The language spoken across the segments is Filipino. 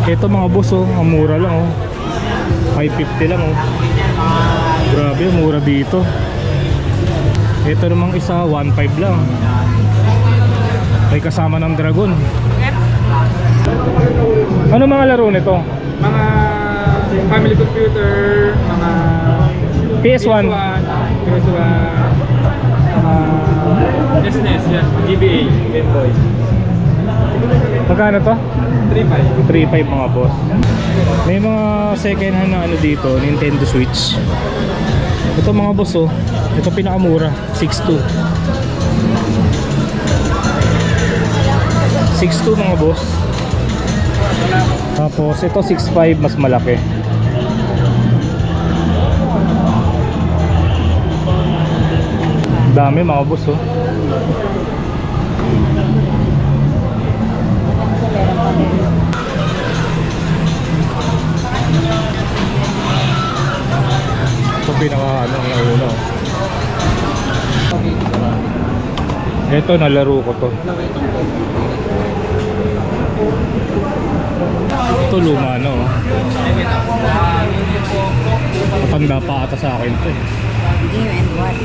Ito mga boss oh, ang mura lang oh. 550 lang oh. Grabe, mura dito. Ito namang isa, 1.5 lang. May kasama ng dragon. Ano mga laro nito? Mga family computer, mga PS1. SNES, yan. GBA, Game Boy. Magkano to? 3.5. 3.5 mga boss. May mga second hand na ano dito, Nintendo Switch. Ito mga boss oh. Ito pinakamura, 6.2. 6.2 mga boss. Tapos ito 6.5, mas malaki. Dami mga boss oh. Ito pinaka ano na uno. Ito nalaro ko to. Ito luma no. Matanda pa ata sa akin to. Game and Watch.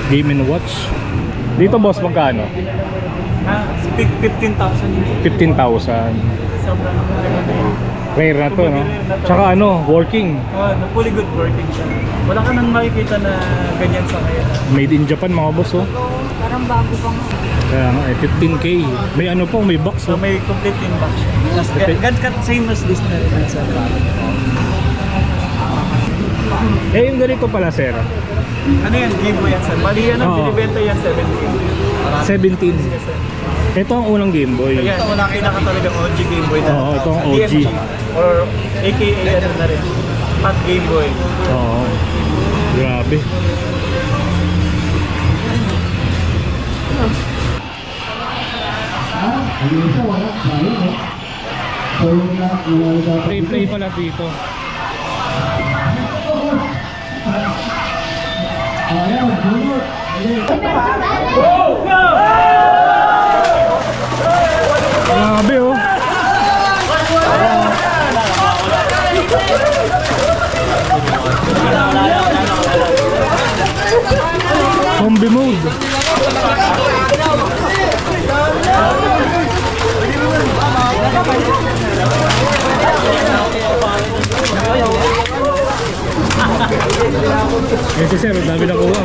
Game and Watch. Dito boss magkano? 15,000. 15,000. Sobrang Rare na to no. Tsaka ano, working. fully good working siya. Wala ka nang makikita na ganyan sa kaya. Made in Japan mga boss oh. Parang bago pang Kaya nga 15k. May ano po, may box So oh. may complete in-box siya. Ganyan same as this na rin sa Eh yung ganito pala sir. Ano yan? Game Boy yan sir. Bali yan ang Oo. binibenta yan 17. 17. Ito ang unang Game Boy. Ayan, ito wala kinaka talaga OG Game Boy na. Oo, ito ang Sa OG. DMG. Or aka ano na rin. Pat Game Boy. Oo. Grabe. Play pala dito. Grabe oh. Zombie mode. Kasi sir, dami na kuha.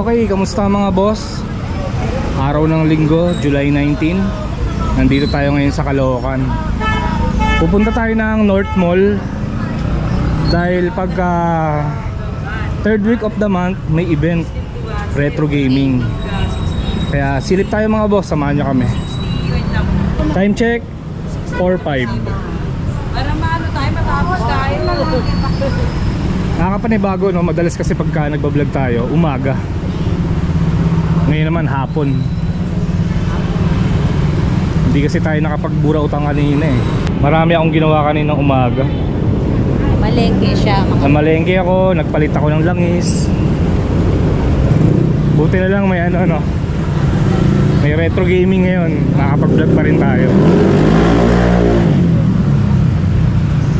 Okay, kamusta mga boss? Araw ng linggo, July 19. Nandito tayo ngayon sa Caloocan. Pupunta tayo ng North Mall dahil pagka third week of the month may event, retro gaming. Kaya silip tayo mga boss, samahan nyo kami. Time check 4:05. para maano tayo matapos tayo. Nakakapanibago no, madalas kasi pagka nagbablog tayo, umaga. Ngayon naman hapon. Hindi kasi tayo nakapagbura utang kanina eh. Marami akong ginawa kaninang umaga. Malengke siya. Namalengke ako, nagpalit ako ng langis. Buti na lang may ano. May retro gaming ngayon. Nakakapag-vlog pa rin tayo.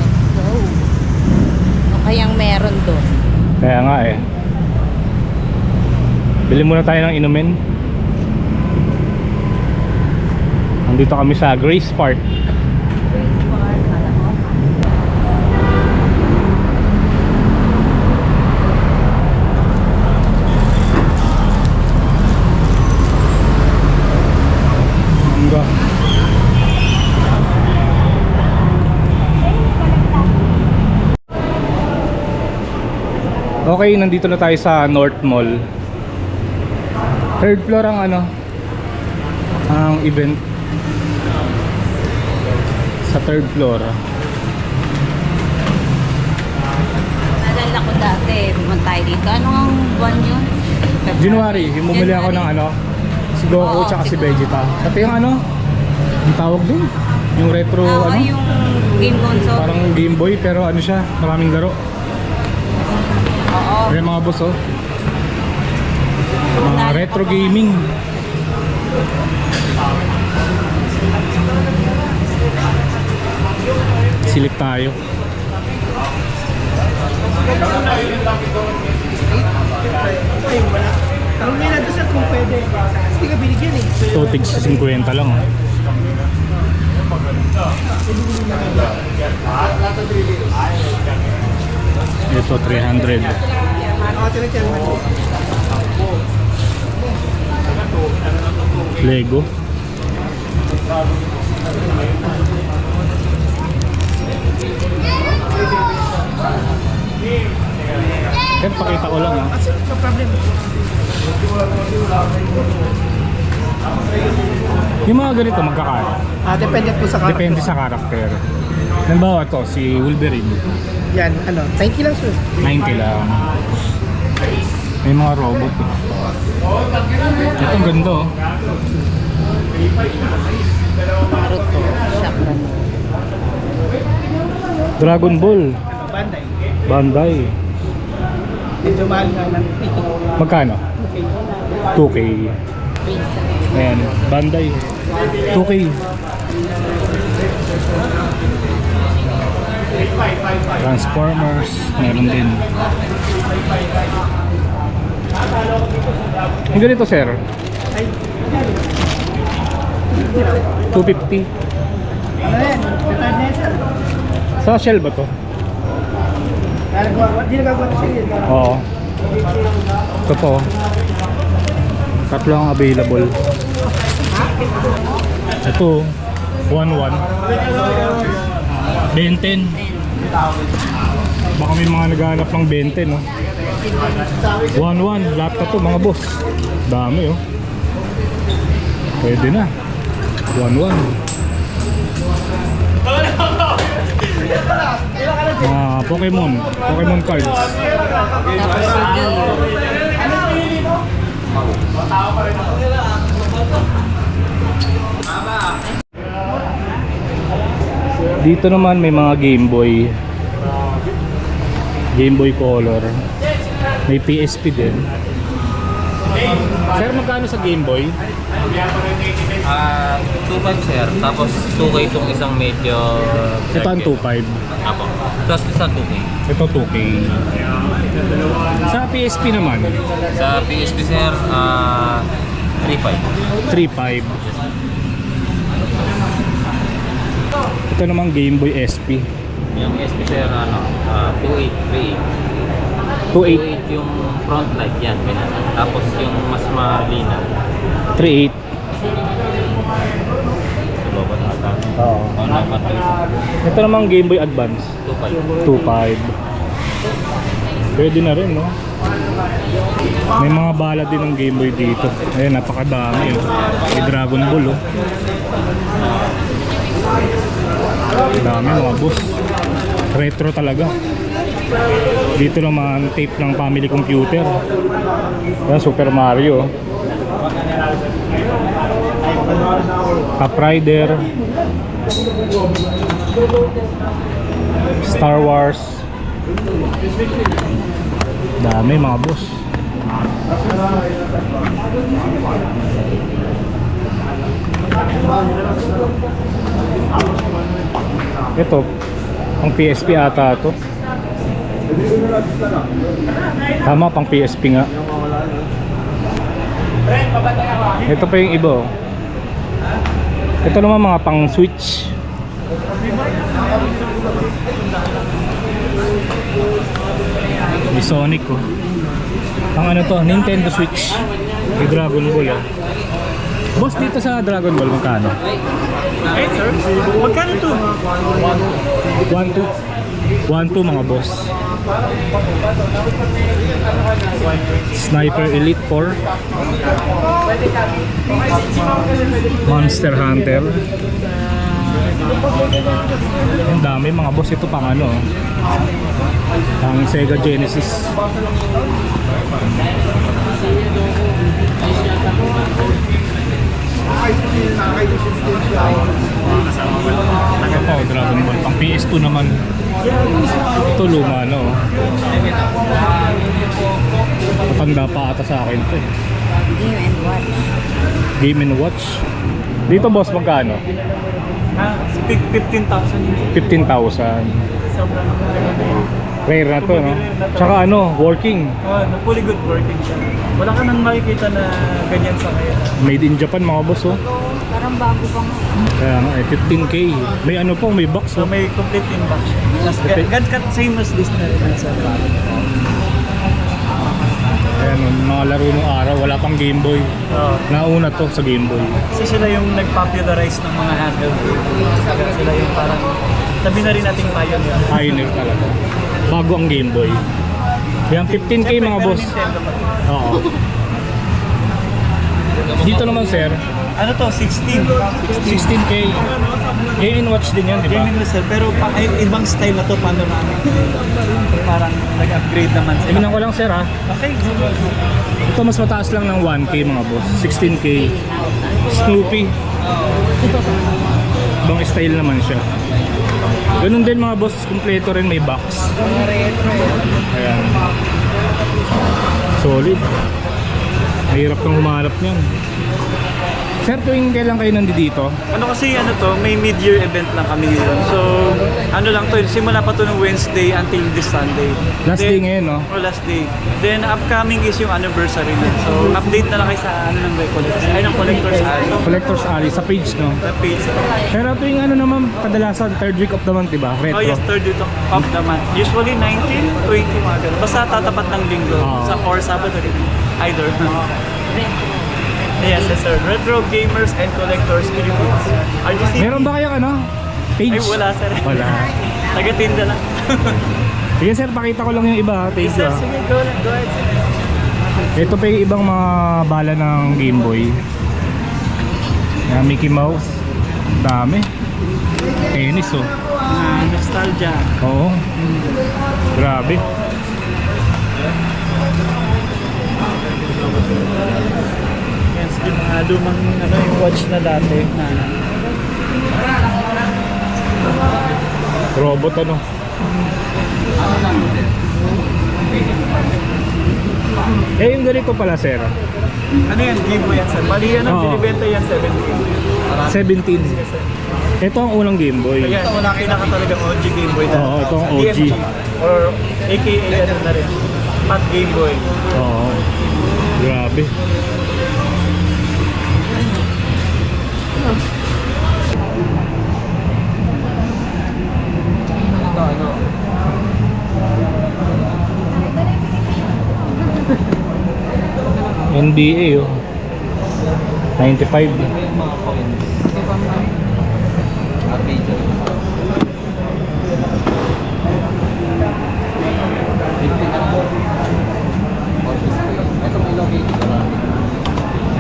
Let's go. Ano kayang meron doon? Kaya nga eh. Bili muna tayo ng inumin. Nandito kami sa Grace Park. Bongga. Okay, nandito na tayo sa North Mall. Third floor ang ano, ang event. Sa third floor. Nalala ko dati, pumunta tayo dito. Anong buwan yun? January, yung bumili ako ng ano, si Goku Oo, tsaka si si Goku. Vegeta. Pati yung ano, yung tawag dun, yung retro Oo, ano, yung game console. parang Game Boy pero ano siya, maraming laro. Oo. Kaya mga boss oh, mga retro gaming. Silip tayo. Ang nila doon sa kung pwede. Hindi ka binigyan eh. Totig sa 50 lang oh. Ito 300. Ako tinatyan mo. Lego. Yan, pakita ko lang ha. Kasi no problem. Yung mga ganito magkakano. Depende po sa karakter. Depende sa karakter. Halimbawa to, si Wolverine. Yan, ano, 90 lang sir. 90 lang. May mga robot eh. Ito ang ganda oh. Naruto. Chakra. Dragon Ball. Banday. Bandai. Medyo mahal nga ng ito. Magkano? 2K. Ayan, Bandai. 2K. Transformers, meron din. Yung ganito sir, Ay, 250. ano yan? Retard na yan sir. Sa Shell ba to? Hindi nagagawa na siya yun. Oo. Ito po. Tatlo ang available. Ito, 1-1. Benten. Baka may mga naghahanap ng benten, no? 1-1. Lahat na to, mga boss. Dami, oh. Pwede na. 1-1. Mga Pokemon. Pokemon cards. Tapos sige. Dito naman may mga Game Boy. Game Boy Color. May PSP din. Sir, magkano sa Game Boy? 2.5 sir, tapos 2K itong isang medyo... Ito ang 2.5. Apo. Tapos isa 2K. Ito 2K. Sa PSP naman, Sa PSP sir, 3.5. 3.5. Ito naman Game Boy SP. Yung SP sir, 2.8, 3.8. 2.8, 2.8 yung front light yan, ganyan. Tapos yung mas malinaw. 3.8. Sa looban ata. Oo. Online battery. Ito naman Game Boy Advance. 2.5. 2.5. Pwede na rin, no? May mga bala din ng Game Boy dito. Ayan, napakadami, oh. May Dragon Ball, oh. Dami mga boss. Retro talaga. Dito naman tape ng family computer. Ayan, Super Mario. Top Rider. Star Wars. Dami mga boss. Ito, ang PSP ata to. Tama, pang PSP nga. Ito pa yung iba, oh. Ito naman mga pang Switch. May Sonic, oh. Ang ano to, Nintendo Switch. May Dragon Ball, oh. Boss, dito sa Dragon Ball, magkano? Eh sir, magkano to? 1-2 mga boss. Sniper Elite 4, Monster Hunter. Ang dami mga boss. Ito pang ano, pang Sega Genesis. Ito, Dragon Ball. Pang PS2 naman. Ito luma, no? Matanda pa ata sa akin ito. Game and watch. Game and Watch. Dito boss, magkano? 15,000 yun. 15,000. Sobrang maganda yun. Rare na to, no? Tsaka ano, working. Fully good working siya. Wala ka nang makikita na ganyan sa kaya. Made in Japan mga boss, oh. Parang bago pang Kaya nga, 15K. May ano po, may box, So oh. may complete inbox siya. Tapos gan same as this na rin sa Ayan, mga laro ng araw, wala pang Game Boy. Nauna to sa Game Boy. Kasi sila yung nag-popularize ng mga handheld games. Sila yung parang sabi na rin nating pioneer. Pioneer talaga. Bago ang Game Boy. Yan, 15K Siyempre, mga pero boss. Nintendo pa. Oo. Dito naman sir, Ano to? 16. 16K. Game and Watch din yan, di ba? Game and sir, pero ay, ibang style na to panoramic. Parang nag-upgrade naman sila. Tingnan ko lang sir ha. Okay. Ito mas mataas lang ng 1K mga boss. 16K. Snoopy. Ibang style naman siya. Ganun din mga boss, kumpleto rin, may box. Ayan. Solid. Mahirap kang humanap niyan. Sir, tuwing kailan kayo nandito? Ano kasi ano to, may mid-year event lang kami ngayon. So, ano lang to, simula pa to ng Wednesday until this Sunday. Last day ngayon, no? Oh, last day. Then, upcoming is yung anniversary na. So, update na lang kayo sa ano ng collectors. Ay, ng collectors ano. Collector's Alley sa page, no? The page. Pero tuwing ano naman, kadalasan third week of the month, diba? Retro. Oh yes, third week of the month. Usually 19, 20, mga ganun. Basta tatapat ng linggo. Ah. Or Sabado rin. Either. Yes, yes sir. Retro Gamers and Collectors Philippines. RGC. Meron ba kayong ano? Page? Ay, wala sir. Wala. Taga-tinda lang. Sige sir, pakita ko lang yung iba. Thank Yes you. sir, ah. sige, go ahead sir. Ito pa yung ibang mga bala ng Game Boy. Yan, Mickey Mouse. Dami. Tennis, oh. Nostalgia. Oo. Grabe. Yan, sige, mga lumang ano, yung watch na dati. Na, Robot, ano. Eh, yung ganito pala, sir. ano yan, Game Boy yan sir. Bali yan ang Oo. binibenta yan 17. 17. Ito ang unang Game Boy. Ayan, wala pinaka talaga OG Game Boy na. Oo, ito ang OG. Or AKA ano na rin. Pat Game Boy. Oo. Grabe. NBA, oh. 95.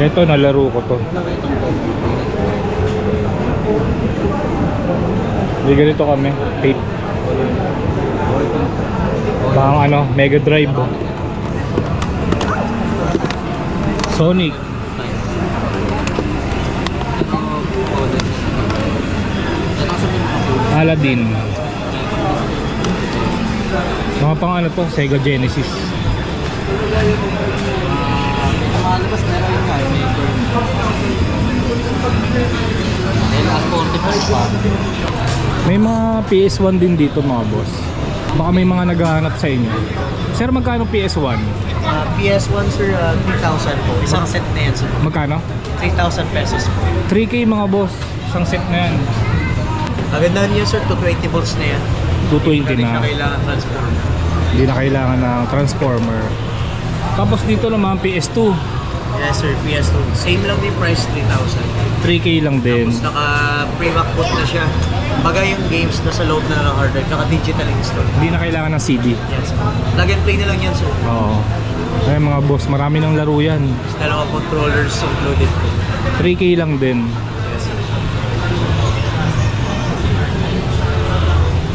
Ito, nalaro ko to. Hindi ganito kami, tape. Bang ano, Mega Drive. Oh. Sonic. Aladdin. Mga pang ano to, Sega Genesis. May mga PS1 din dito mga boss. Baka may mga naghahanap sa inyo. Sir, magkano PS1? PS1 sir, 3,000 po. Isang set na yan sir. Magkano? 3,000 pesos po. 3K mga boss. Isang set na yan. Maganda niya sir, 220 volts na yan. 220 Hindi na. na kailangan transformer. Hindi na kailangan ng transformer. Tapos dito naman PS2. Yes sir, PS2. Same lang din price, 3,000. 3K lang din. Tapos naka-pre-MacBook na siya. Baga yung games na sa loob na ng hard drive, naka-digital install. Hindi na kailangan ng CD. Yes. Plug and play na lang yan sir. Oo. Ay mga boss, marami ng laro yan. Tapos dalawang controllers included. 3K lang din. Yes sir.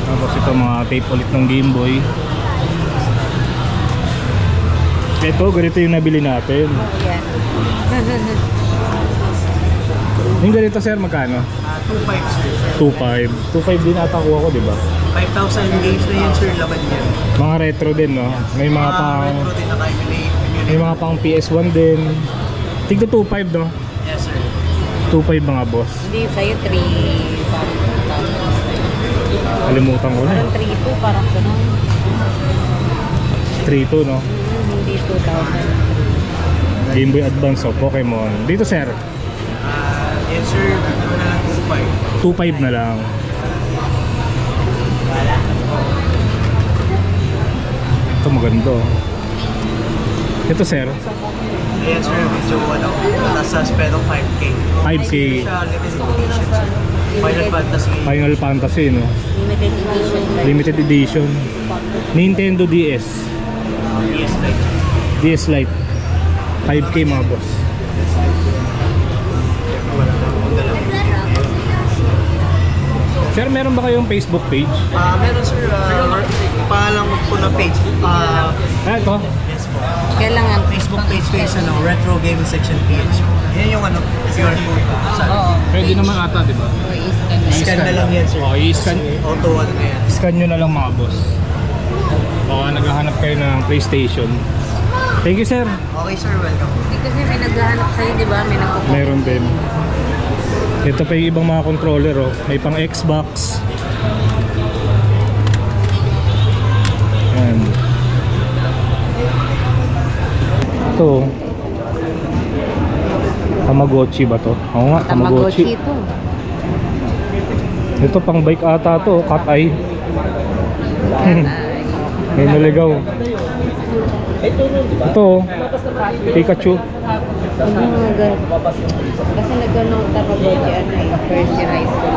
Tapos ito mga tape ulit ng Game Boy. Ito, ganito yung nabili natin. Yan. Yung ganito sir, magkano? 2,500 sir. 2.5. 2.5 din ata kuha ko, di ba? 5,000 games na yan sir, laman yan. Mga retro din, no? May mga pang retro din naka-emulate. may mga pang PS1 din. Tigto 2.5, no? Yes sir. 2.5 mga boss. Hindi, sa'yo 3. Kalimutan ko na. Parang 3-2, parang ganun. 3.2, no? Hindi 2,000. Game Boy Advance of Pokemon. Dito sir, Yes sir, ano na lang 2,500. 2.5 na lang. Ito maganda. Ito sir, Ayan sir, medyo nasa spend of 5K. 5K. Siya limited edition sir. Final Fantasy. Final Fantasy, no? Limited edition. Limited edition. Nintendo DS. PS Lite. DS Lite. 5K mga boss. Sir, meron ba kayong Facebook page? Meron sir, pangalan ko na page. Ito. Yes po. Kailangan. Facebook page ko is Retro Gaming Section PH. Yan yung QR code. Oo. Pwede naman ata, di ba? O, i-scan. Scan na lang yan sir. Okay, i-scan. Auto ano na yan. Scan nyo na lang mga boss. Baka naghahanap kayo ng PlayStation. Thank you sir. Okay sir, welcome. Hindi kasi may naghahanap sa'yo, di ba? May nagkukuha. Meron din. Ito pa yung ibang mga controller, oh. May pang Xbox. Ayan. Ito. Tamagotchi ba to? Oo nga, Tamagotchi Tamagotchi. ito. Ito pang bike ata to, cat eye. May naligaw. Ito, oh. Pikachu. Kasi nagano Tamagotchi first year high school.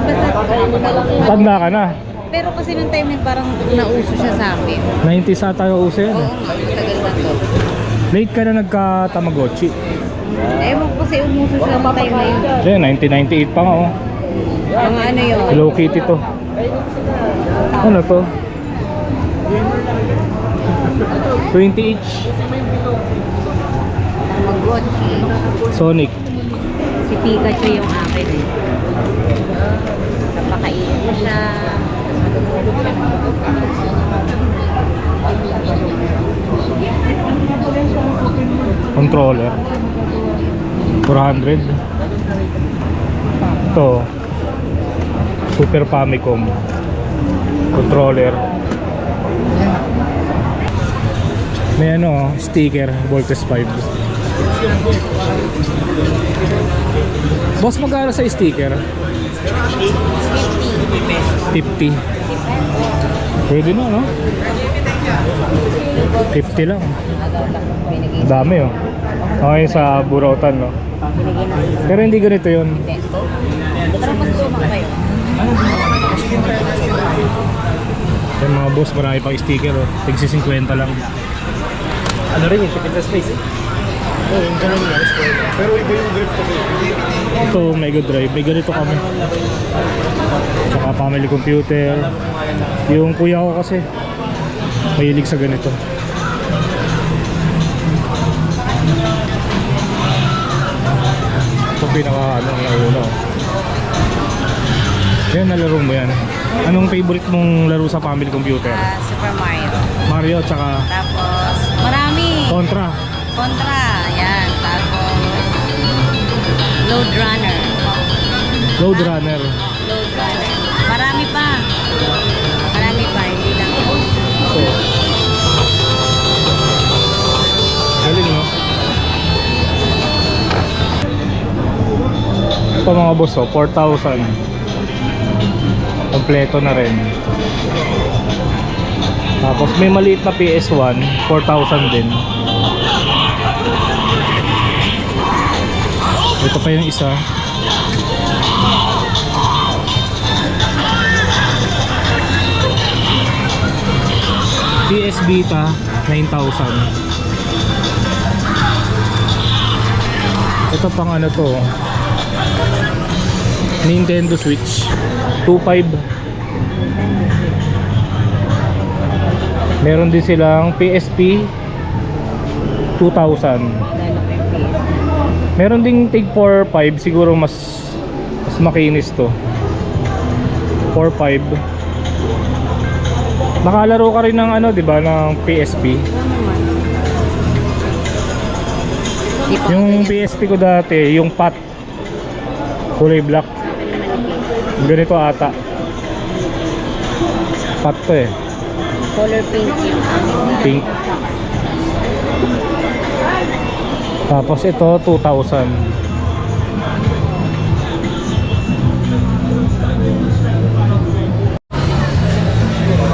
Basta Tanda ka na. pero kasi nung time na parang nauso siya sa amin. 90s ata yung uso yan. Oo nga, matagal na to. Late ka na nagka-Tamagotchi. Ewan ko kasi umuso siya nung time na yun. Ayan, 1998 pa nga, oh. Yung ano yun. Hello Kitty to. Ano to? 20 each. Tamagotchi. Sonic. Si Pikachu yung akin eh. Napakainin mo siya. Controller. 400. Ito. Super Famicom. Controller. May ano, sticker, Voltes 5. Boss, magkano sa sticker? 50. Pwede na, no? 50 lang. Dami, oh. Okay, sa Burautan, no? Pero hindi ganito yun. Pero mas lumang kayo. Yung mga boss, marami pang sticker, oh. Tigsi 50 lang. Ano rin yung Pizza Space eh? Oo, yung ganun nga. Pero iba yung grip kasi. Ito, Mega Drive. May ganito kami. Tsaka family computer. Yung kuya ko kasi, mahilig sa ganito. Ito pinaka ano, ang una. Yan, nalaro mo yan. Anong favorite mong laro sa family computer? Super Mario. Mario, tsaka Tapos, marami. Contra. Contra. Yan. Tapos, Load Runner. Load Runner. Load Runner. Marami pa. Marami pa. Hindi lang. Galing, no? Ito mga boss, oh, 4,000. Kompleto na rin. Tapos may maliit na PS1, 4,000 din. Ito pa yung isa. PS Vita 9,000. Ito pang ano to, Nintendo Switch 2.5. Meron din silang PSP 2,000. Meron ding Tig 4.5, siguro mas makinis to. 4.5. Nakalaro ka rin ng ano, 'di ba, ng PSP? Yung PSP ko dati, yung pot kulay black. Ganito ata. Pot to eh. Color pink yung Pink. Tapos ito 2,000.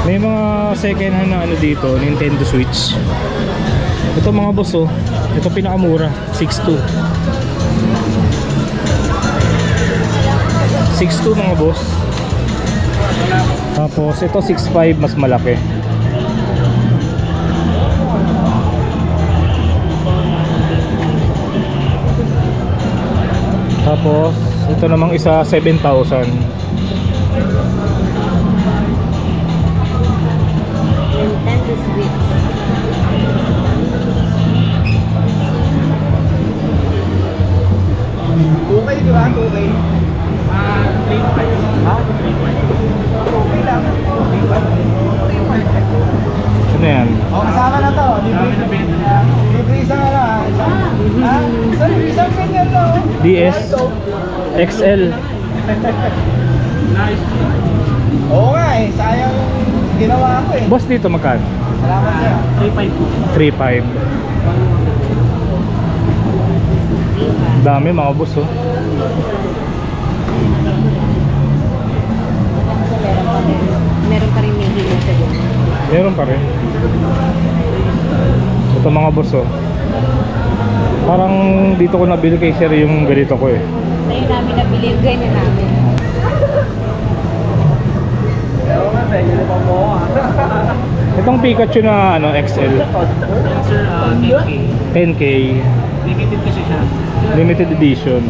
May mga second hand na ano dito, Nintendo Switch. Ito mga boss oh. Ito pinakamura, 6.2. 6.2 mga boss. Tapos ito 6.5, mas malaki. Tapos ito namang isa 7,000. Nintendo Switch. Okay, di ba? Okay. 3.5. Ha? 3.5. Okay lang. Ano yan? O, kasama na to. Libre isa nga lang. Ha? Isang ganyan to. DS XL. Oo nga eh. Sayang ginawa ko eh. Boss dito magkano? Salamat sa'yo. 3.5. Dami mga boss oh. Meron pa rin may hilo sa dyan. Meron pa rin. Ito mga boss oh. Parang dito ko nabili kay sir yung ganito ko eh. Sa'yo namin nabili yung ganyan namin. Oo nga, pwede na pang mo ah. Itong Pikachu na ano XL. Sir, 10K. 10K. Limited kasi siya. Limited edition.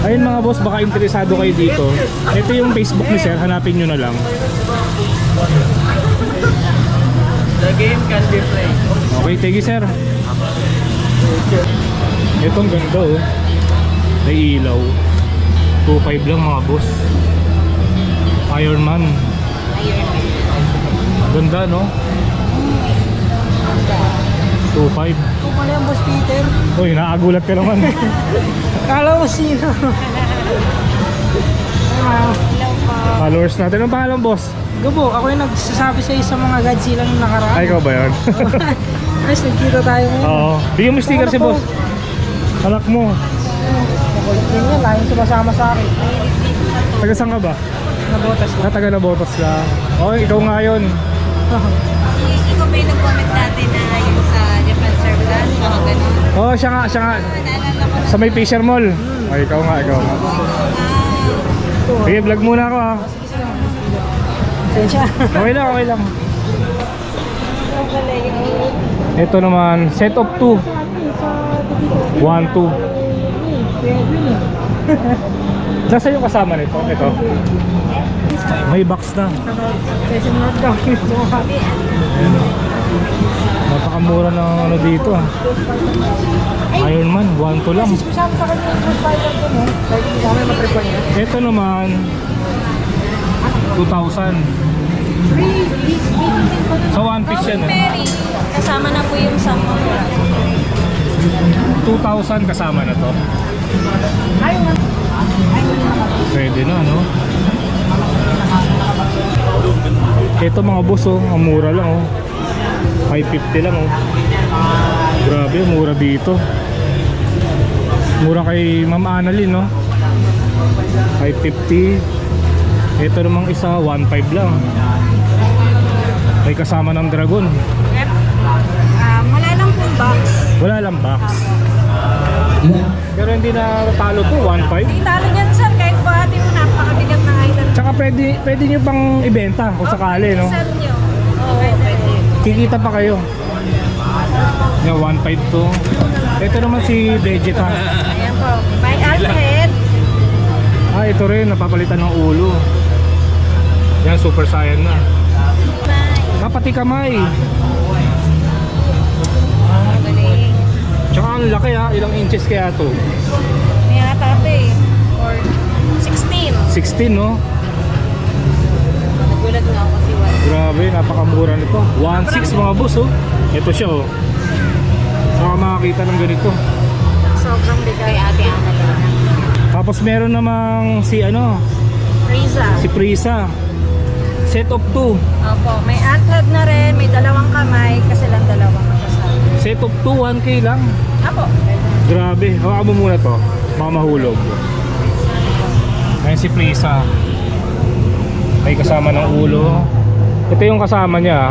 Ayun mga boss, baka interesado kayo dito. Ito yung Facebook ni sir, hanapin nyo na lang. The game can be played. Okay, thank you sir. Itong ganda oh. May ilaw. 2.5 lang mga boss. Iron Man. Ganda no? 2.5. Kung ano yung Boss Peter? Uy, nakagulat ka naman. Kala mo sino? Followers natin. Anong pangalan boss? Gabo, ako yung nagsasabi sa sa mga Godzilla nung nakaraan. Ay, ikaw ba yun? Ayos, nagkita tayo ngayon. Oo. Bigyan mo sticker si boss. Halak mo. Makulit din yan, laging sumasama sa akin. Taga saan ka ba? Nabotas lang. Taga Nabotas ka. Okay, ikaw nga yun. Ikaw ba yung nag-comment natin na yung sa Japan Surplus? Mga ganun. Oo, siya nga. Naalala ko na. Sa may Fisher Mall. Ay, ikaw nga. Sige, vlog muna ako ha. Sensya. Okay lang. Ito naman, set of 2. 1, 2. Nasa yung kasama nito? Ito. May box na. Kasi sinunod ka. Ayan. Napakamura ng ano dito ah. Iron Man, 1, 2 lang. Kasama sa kanya yung Ghost Fighter ko mo. Dahil hindi kami matripan niya. Ito naman 2,000. Sa One Piece yan eh. Mary, kasama na po yung sample. 2,000 kasama na to. Pwede na no. Ito mga boss oh, ang mura lang oh. 550 lang oh. Grabe, mura dito. Mura kay Ma'am Annalyn no. 550. Ito namang isa 1.5 lang. May kasama ng dragon. Wala lang po box. walang box. Pero hindi na talo to, 1.5. Hindi talo dyan sir, kahit buhati mo napakabigat ng item. Tsaka pwede nyo pang ibenta kung sakali, no? Saan nyo? Oo, pwede. Kikita pa kayo. Yung 1.5 to. Ito naman si Vegeta. Ayan po, may head. Ito rin, napapalitan ng ulo. Yan, Super Saiyan na. Pati kamay. Galing. Tsaka ang laki ha, ilang inches kaya to? May ata ito eh. Or 16. 16 no? Nagulat nga ako kasi Grabe, napakamura nito. 1.6 mga boss oh. Ito siya oh. Saka makakita ng ganito. sobrang bigat. Kay ate ang talaga. Tapos meron namang si ano, Frieza. si Frieza. Set of 2. Opo, may antlad na rin, may dalawang kamay kasi lang dalawang kasama. Set of 2, 1K lang. Apo. Grabe, hawakan mo muna to. Baka mahulog. Ayan si Frieza. May kasama ng ulo. Ito yung kasama niya.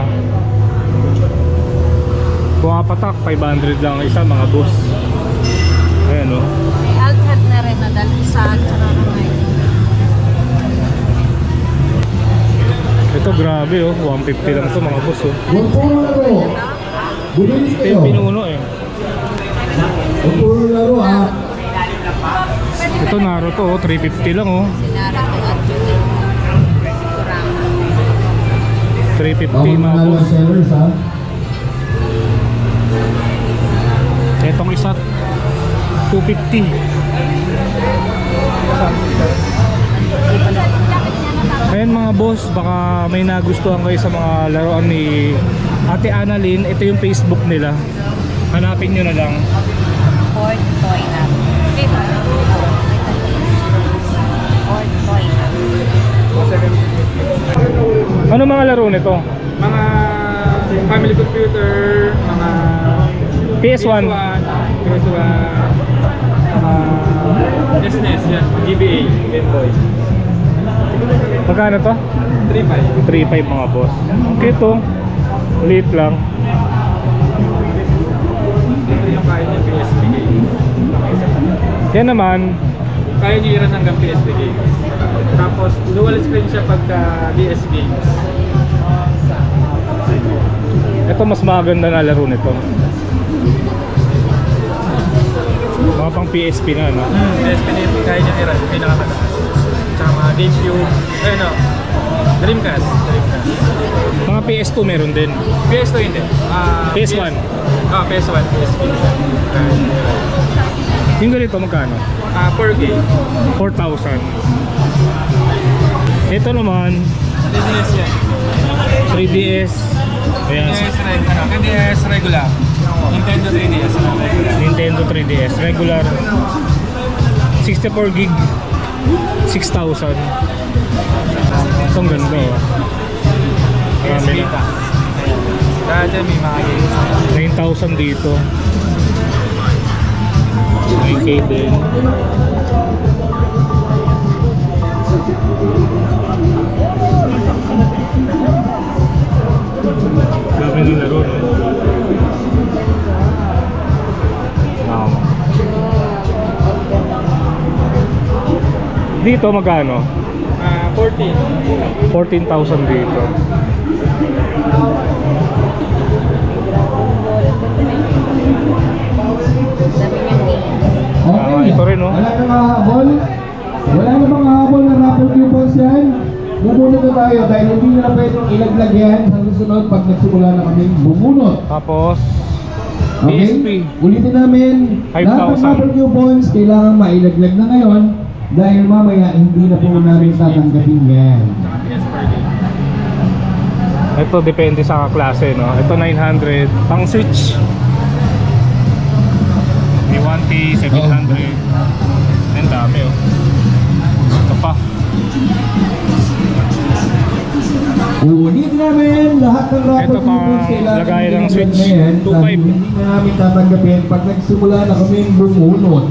Pumapatak, 500 lang isa mga boss. Ayan o. May antlad na rin na isa at saka kamay. Ito grabe oh, 150 lang to mga boss oh. Huwag po laro. Bumilis Ito kayo. yung pinuno eh. Huwag po laro ha. Ito Naruto oh, 350 lang oh. Sinara ko at yun. Sigurama. 350 Bawal mga manalo boss. ang sellers ha. Itong isa 250. Ayan mga boss, baka may nagustuhan kayo sa mga laruan ni Ate Annalyn. Ito yung Facebook nila. Hanapin nyo na lang. Ford toy na. Ford toy na. Ano mga laro nito? Mga family computer, mga PS1. SNES, yan, GBA, Game Boy. Magkano to? 3.5. 3.5 mga boss. Okay to. Liit lang. Ito yung kaya niya PSP game. Yan naman, Kaya niya i-run hanggang PSP game. Tapos dual screen siya pagka DS games. ito mas maganda na laro nito. Mga pang PSP na no? PSP game, kaya niya i-run, pinakamataas. Tsaka mga GameCube, Dreamcast. Mga PS2 meron din. PS2 hindi. PS1. PS1, PSP. Yung ganito magkano? 4K. 4,000. Ito naman 3DS yan. 3DS. Ayan, NDS regular. Nintendo 3DS. Nintendo 3DS regular 64 gig 6,000. Itong ganda oh. Marami na. Dati may mga games. 9,000 dito. 9K din. Dami din laro no? Wow. Dito magkano? 14. 14,000 dito. Okay. Ito rin, oh. Wala na mga habol. Wala na mga habol na raffle coupons yan. Bumunot na tayo dahil hindi na pwedeng ilaglag yan sa susunod pag nagsimula na kami bumunot. Tapos Okay? PSP. Ulitin namin, 5,000. lahat ng raffle coupons kailangan mailaglag na ngayon dahil mamaya hindi na po namin tatanggapin yan. Ito depende sa klase no. Ito 900 pang Switch. May 1T 700. Ang dami oh. Ito pa. Ulitin namin lahat ng raffle Ito pa, coupons kailangan lagayan ng ilaglag Switch, na yan 2.5. dahil hindi na namin tatanggapin pag nagsimula na kami bumunot.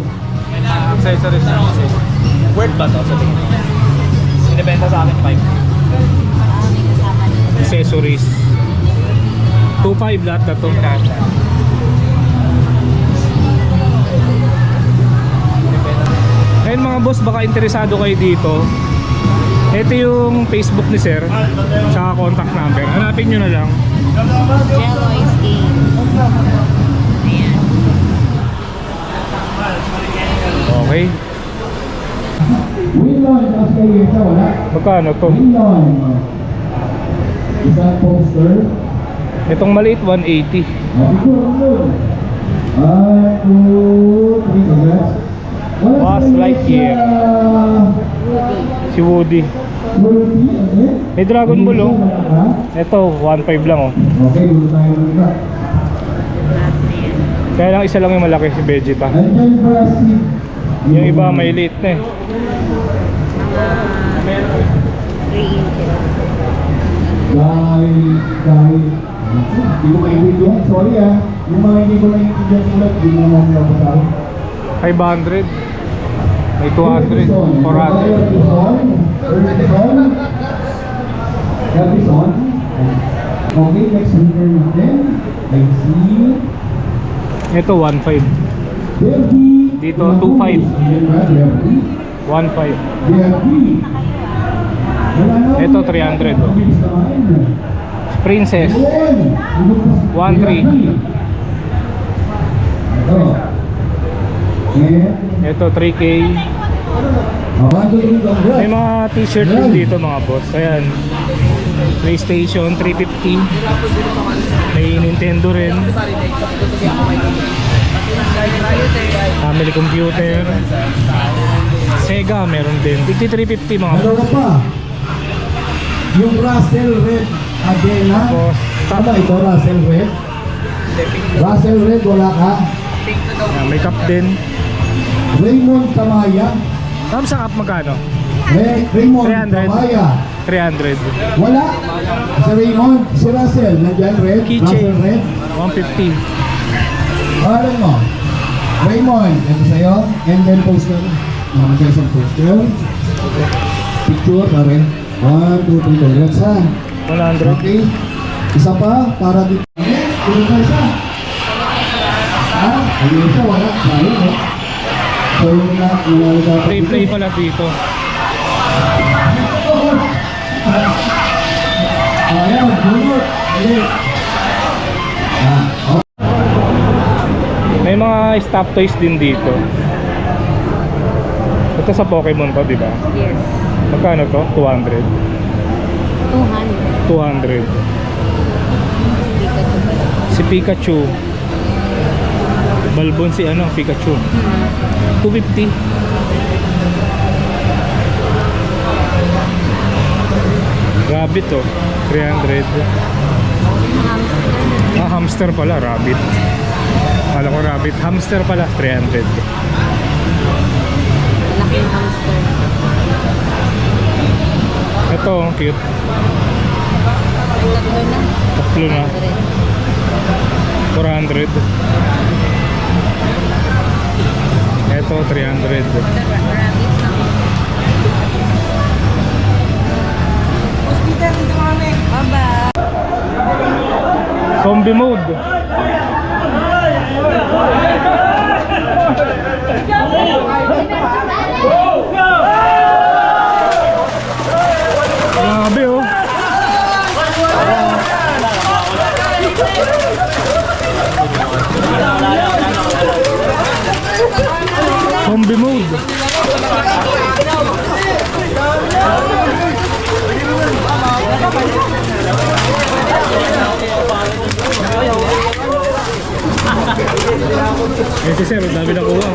Accessories na kasi. Worth ba to sa tingin? Sinibenta sa akin 5. Accessories 2.5 lahat na to. boss, baka interesado kayo dito. Ito yung Facebook ni sir, tsaka contact number. Hanapin nyo na lang. Jelois Games. Ayan. Okay. Winlon, tapos kayo isa, wala. Magkano to? Winlon. Isang poster. Itong maliit 180. Winlon. 1, 2, 3, congrats. Wala Buzz sa inyo Lightyear. Si Woody. Woody, okay? May Dragon Ball oh. Wala ka? Ito, 1.5 lang oh. Okay, gulo tayo muna. Kaya lang isa lang yung malaki, si Vegeta. Andyan ba si... Yung iba may liit na eh. Mga 3 inches. Dahil... Hindi ko maintindihan, sorry ah. Yung mga hindi ko naiintindihan ulit, hindi mo naman nabasahin. 500. May 200. 400. Okay, next speaker natin. I see. Ito 1.5. Derby. Dito, 2.5. Derby. 1.5. Derby. Ito, 300, oh. Princess. 1.3. Ito. Ito 3K. May mga t-shirt din dito mga boss. Ayan. PlayStation 350. May Nintendo rin. Family computer. Sega meron din. 350 mga Ano boss. ka pa? Yung Russell Red Adena. Boss. Ano ito, Russell Red? Russell Red, wala ka? Ayan, may cup din. Raymond Tamaya. Tapos sa cup magkano? Raymond 300. Tamaya. 300. Wala. Si Raymond, si Russell, nandiyan Red. Keychain. Russell Red. 150. Pangalan mo? Raymond, ito sa'yo. And then poster. Naman kayo sa poster. Picture pa rin. 1, 2, 3, congrats ha. 100. Okay. Isa pa, para dito. Tulog ka isa. Ha? Ayun siya, wala. Sayang eh. So yung na, yung dapat Free play pala dito. Ayan, bunot. Ulit. Oh. May mga stop toys din dito. Ito sa Pokemon to, di ba? Yes. Magkano to? 200. 200. 200. Si Pikachu. Balbon si ano, Pikachu. 250. Rabbit to, 300. Ah, hamster pala, rabbit. Kala ko rabbit, hamster pala, 300. Malaking hamster. Ito, cute. Tatlo na. Tatlo na. 400. Ito, 300. Rabbit na. Bye-bye. Zombie mode. Grabe oh. Zombie mode. Eh si sir, dami na kuha.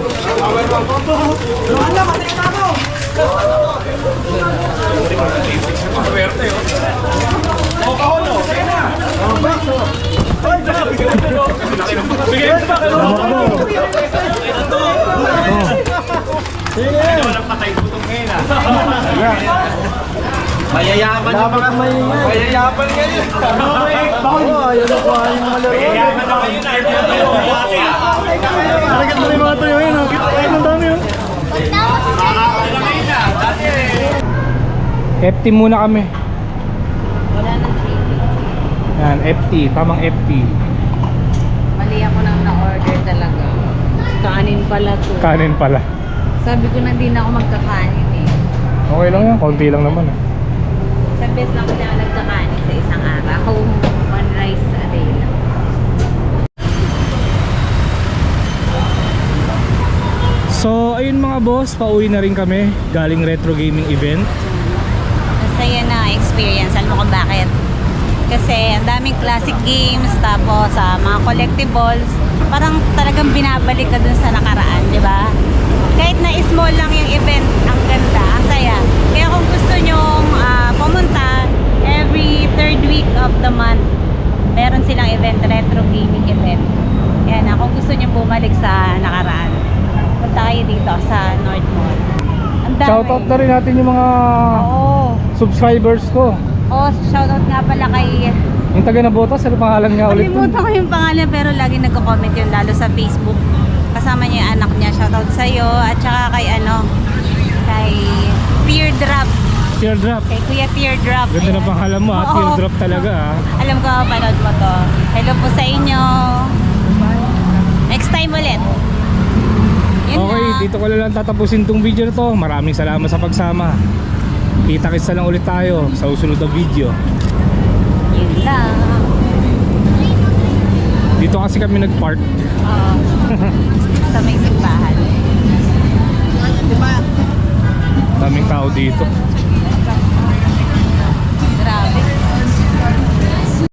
Mayayaman yung mga mayayaman ngayon. Oo, yun ang kuha yung mga laro. Mayayaman na kayo na. Nalagat mo yung mga tayo yun. Ang dami yun. FT muna kami. Wala nang shipping. Yan, FT, tamang FT. Mali ako nang na-order talaga. Kanin pala to. Kanin pala. Sabi ko na hindi na ako magkakanin eh. Okay lang yan, konti lang naman eh. Sa best lang kasi ako nagkakanin sa isang araw. One rice a day lang. So ayun mga boss, pauwi na rin kami galing retro gaming event. Masaya na experience. Alam mo kung bakit? Kasi ang daming classic games, tapos mga collectibles. Parang talagang binabalik ka dun sa nakaraan, di ba? Kahit na small lang yung event, ang ganda, ang saya. Kaya kung gusto nyong pumunta, every third week of the month, meron silang event, retro gaming event. Yan, kung gusto nyong bumalik sa nakaraan, punta kayo dito sa North Mall. Ang dami. Shoutout na rin natin yung mga Oo. subscribers ko. Oh, shoutout nga pala kay... Yung taga Nabotas, ano pangalan nga ulit? Kalimutan ko yung pangalan pero lagi nagko-comment yun lalo sa Facebook. Kasama niya yung anak niya. Shoutout sa'yo at saka kay kay Teardrop. Teardrop. Kay Kuya Teardrop. Ganda ng pangalan mo ha, Oo. Teardrop talaga ha. Alam ko, panood mo to. Hello po sa inyo. Next time ulit. Yun Okay, lang. dito ko na lang tatapusin tong video na to. Maraming salamat sa pagsama. Kita-kits na lang ulit tayo sa susunod na video. Yun lang. Dito kasi kami nag-park. Oo. Sa may simbahan. Daming tao dito.